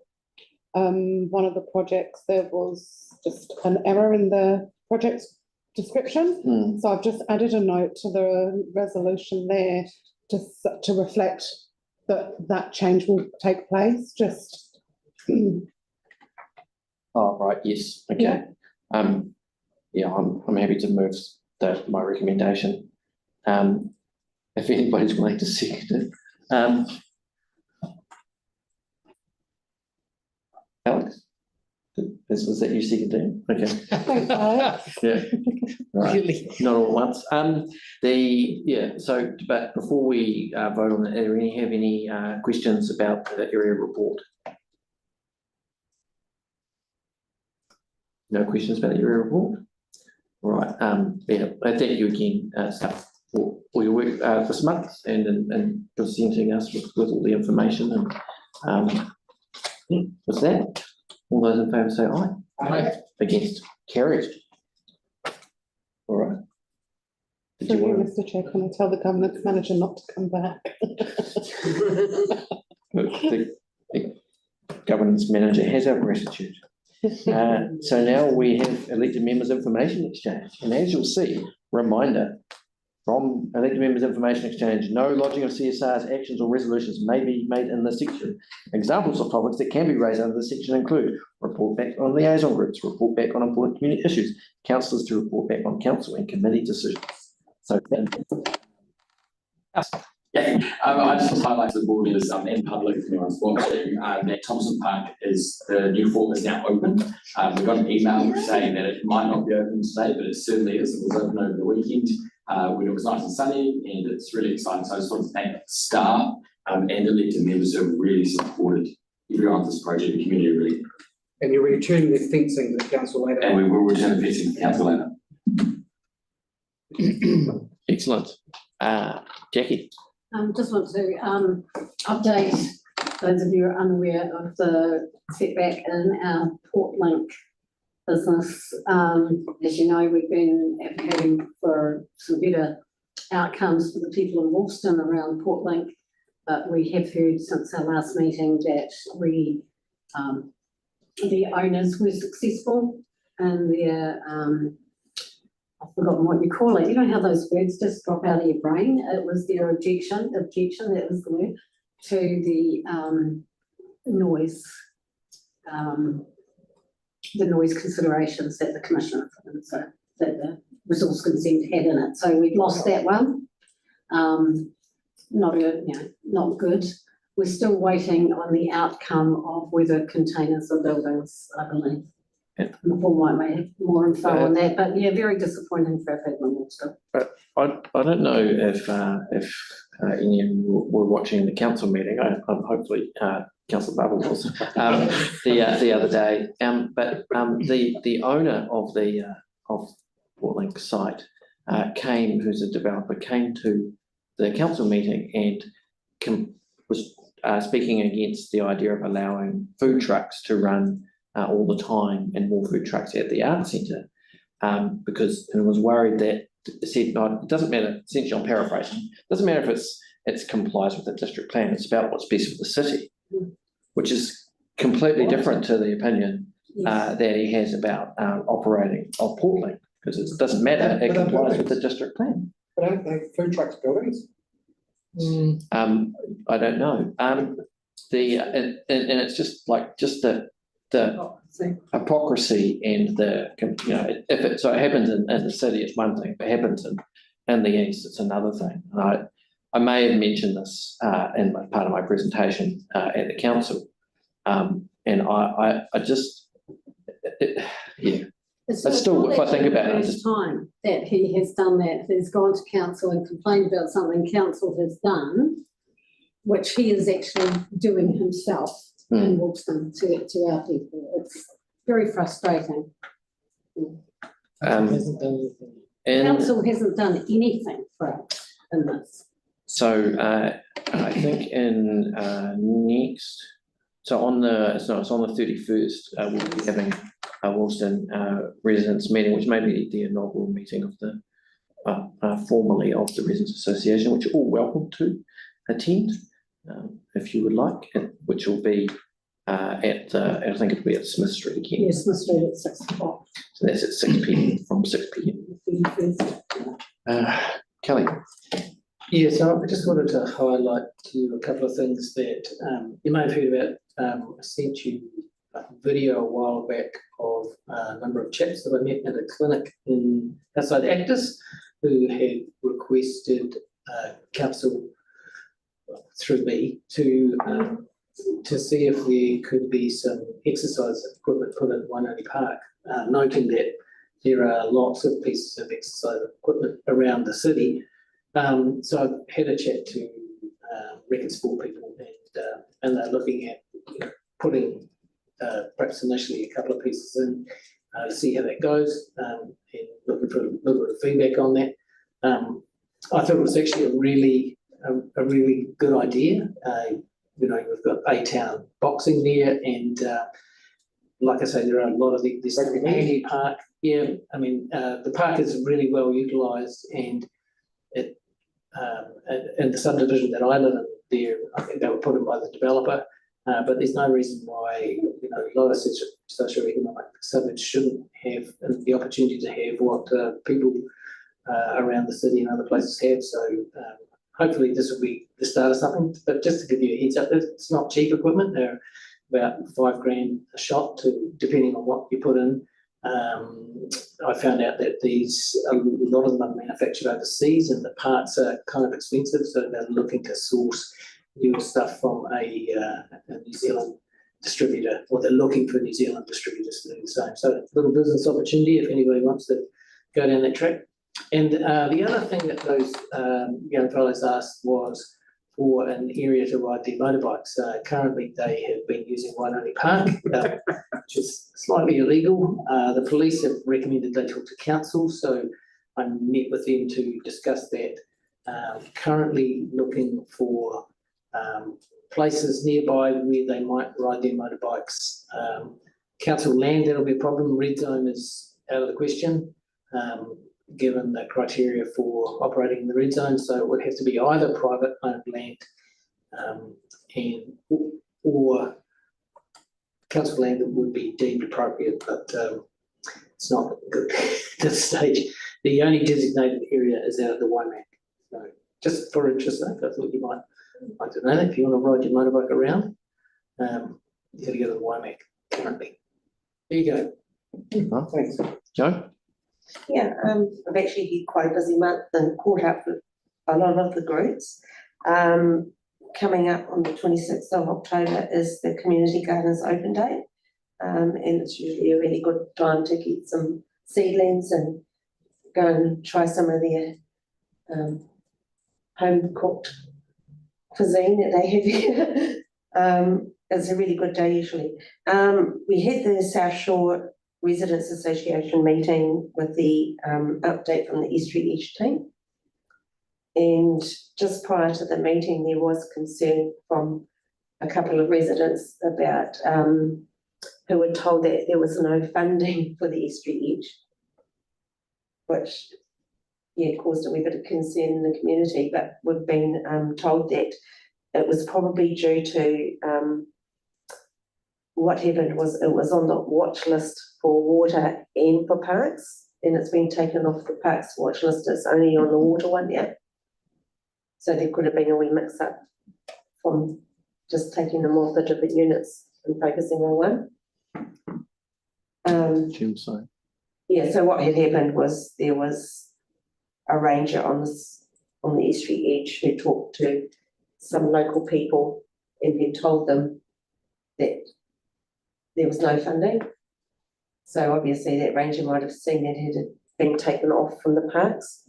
Speaker 14: One of the projects, there was just an error in the project's description. So I've just added a note to the resolution there to reflect that change will take place.
Speaker 1: Oh, right, yes, okay.
Speaker 14: Yeah.
Speaker 1: I'm happy to move my recommendation. If anybody's willing to second it. Alex? Is that you seconding? Okay.
Speaker 14: Thanks, Alex.
Speaker 1: Yeah. Right. Not all at once. But before we vote on it, do you have any questions about the area report? No questions about the area report? Right. I thank you again, staff, for all your work this month and presenting us with all the information. And with that, all those in favour say aye. Aye. Against, carried. All right.
Speaker 14: Mr. Chair, can I tell the governance manager not to come back?
Speaker 1: The governance manager has our gratitude. So now we have elected members information exchange, and as you'll see, reminder from elected members information exchange: no lodging of CSR's actions or resolutions may be made in this section. Examples of topics that can be raised under this section include report back on liaison groups, report back on important community issues, councillors to report back on council and committee decisions. So
Speaker 15: I just highlight to the board is in public, if anyone's watching, that Thompson Park the new form is now open. We got an email saying that it might not be open today, but it certainly is. It was open over the weekend when it was nice and sunny, and it's really exciting. So I just want to thank staff and elected members who have really supported everyone on this project. The community really
Speaker 10: And you return the fencing to the council later.
Speaker 15: And we will return the fencing to the council later.
Speaker 1: Excellent. Jackie?
Speaker 16: Just want to update those of you who are unaware of the setback in our Port Link business. As you know, we've been advocating for some better outcomes for the people in Wolston around Port Link, but we have heard since our last meeting that the owners were successful in their I've forgotten what you call it. You know how those words just drop out of your brain? It was their objection, that was the word, to the noise considerations that the Commissioner put in, so that the resource consent had in it. So we've lost that one. Not good. We're still waiting on the outcome of whether containers are buildings, I believe.
Speaker 1: Yeah.
Speaker 16: Paul might have more info on that, but yeah, very disappointing for our people in Wolston.
Speaker 1: But I don't know if any of you were watching the council meeting. Hopefully Councillor Barber was the other day. But the owner of the Port Link site who's a developer, came to the council meeting and was speaking against the idea of allowing food trucks to run all the time and more food trucks at the art centre, because it was worried that said, no, it doesn't matter, essentially I'm paraphrasing, it doesn't matter if it complies with the district plan, it's about what's best for the city, which is completely different to the opinion that he has about operating of Port Link, because it doesn't matter, it complies with the district plan.
Speaker 10: But aren't they food trucks buildings?
Speaker 1: I don't know. And it's just the hypocrisy and if it happens in the city, it's one thing. If it happens in the east, it's another thing. And I may have mentioned this in part of my presentation at the council, and But still, if I think about it,
Speaker 16: First time that he has done that, he's gone to council and complained about something council has done, which he is actually doing himself in Wolston to our people. It's very frustrating. Council hasn't done anything for us in this.
Speaker 1: So I think in on the 31st, we'll be having a Wolston residents meeting, which may be the inaugural meeting of the formally of the Residents Association, which you're all welcome to attend if you would like, which will be I think it'll be at Smith Street again.
Speaker 16: Yes, Smith Street at 6 o'clock.
Speaker 1: So that's at 6 p.m. from 6 p.m. Kelly.
Speaker 7: Yeah, so I just wanted to highlight to you a couple of things that you may have heard about. I sent you a video a while back of a number of chaps that I met at a clinic outside Actus who had requested council through me to see if there could be some exercise equipment put in Waitai Park, noting that there are lots of pieces of exercise equipment around the city. So I've had a chat to Record Sport people and they're looking at putting perhaps initially a couple of pieces in to see how that goes, and looking for a little bit of feedback on that. I thought it was actually a really good idea. We've got A-Town boxing there, and like I say, there are a lot of this Andy Park. Yeah, I mean the park is really well utilised, and it and the subdivision that I live in there, I think they were put in by the developer. But there's no reason why a lot of socio-economic suburbs shouldn't have the opportunity to have what people around the city and other places have. So hopefully this will be the start of something. But just to give you a heads up, it's not cheap equipment. They're about $5,000 a shot, depending on what you put in. I found out that a lot of them are manufactured overseas, and the parts are kind of expensive. So they're looking to source new stuff from a New Zealand distributor, or they're looking for New Zealand distributors to do the same. So a little business opportunity if anybody wants to go down that track. And the other thing that those young fellows asked was for an area to ride their motorbikes. Currently they have been using Waitai Park which is slightly illegal. The police have recommended they talk to council, so I met with them to discuss that. Currently looking for places nearby where they might ride their motorbikes. Council land, that'll be a problem. Red zone is out of the question, given the criteria for operating in the red zone. So it would have to be either private owned land or council land that would be deemed appropriate, but it's not good at this stage. The only designated area is out of the Waimak. So just for interest sake, I thought you might like to know that if you want to ride your motorbike around, you got to go to the Waimak currently. There you go.
Speaker 1: Oh, thanks. Joe?
Speaker 11: Yeah, I've actually had quite a busy month and caught up with a lot of the groups. Coming up on the 26th of October is the Community Gardens Open Day. And it's usually a really good time to get some seedlings and go and try some of their home cooked cuisine that they have here. It's a really good day usually. We had the South Shore Residents Association meeting with the update from the Estuary Edge team. And just prior to the meeting, there was concern from a couple of residents about who were told that there was no funding for the Estuary Edge, which caused a wee bit of concern in the community. But we've been told that it was probably due to what happened was it was on the watch list for water and for parks, and it's been taken off the parks watch list. It's only on the water one now. So there could have been a wee mix up from just taking them off the different units and focusing on one.
Speaker 1: Jim, sorry.
Speaker 11: Yeah, so what had happened was there was a ranger on the Estuary Edge who talked to some local people and had told them that there was no funding. So obviously that ranger might have seen that it had been taken off from the parks.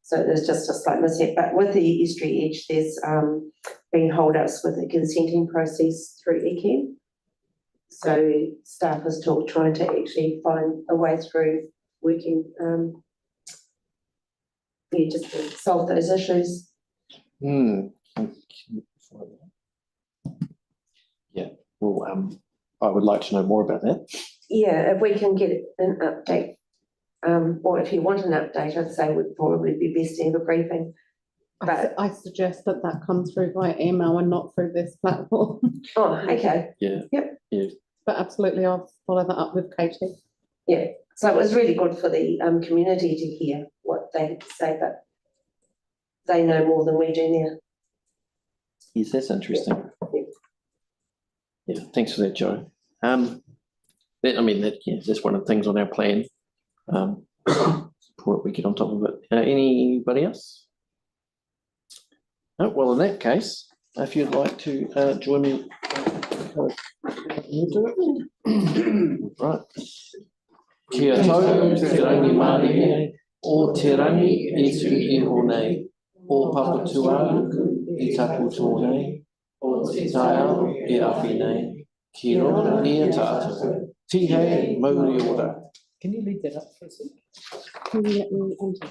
Speaker 11: So there's just a slight mishap. But with the Estuary Edge, there's been hold-ups with the consenting process through ECAM. So staff are still trying to actually find a way through working, just to solve those issues.
Speaker 1: Yeah, well, I would like to know more about that.
Speaker 11: Yeah, if we can get an update, or if you want an update, I'd say it would probably be best to have a briefing. But
Speaker 14: I suggest that comes through via email and not through this platform.
Speaker 11: Oh, okay.
Speaker 1: Yeah.
Speaker 11: Yep.
Speaker 1: Yeah.
Speaker 14: But absolutely, I'll follow that up with Katie.
Speaker 11: Yeah, so it was really good for the community to hear what they had to say, but they know more than we do now.
Speaker 1: Yes, that's interesting. Yeah, thanks for that, Joe. That's one of the things on our plan. Before we get on top of it. Anybody else? No, well, in that case, if you'd like to join me. Right. Kia tau, te rangi māne, o te rangi e tu iho nei, o papatua e tapu tōnei, o te taia e awhi nei, ki rona e a tātou, tihei mauri ora.
Speaker 7: Can you leave that up for a sec?
Speaker 14: Can you let me enter?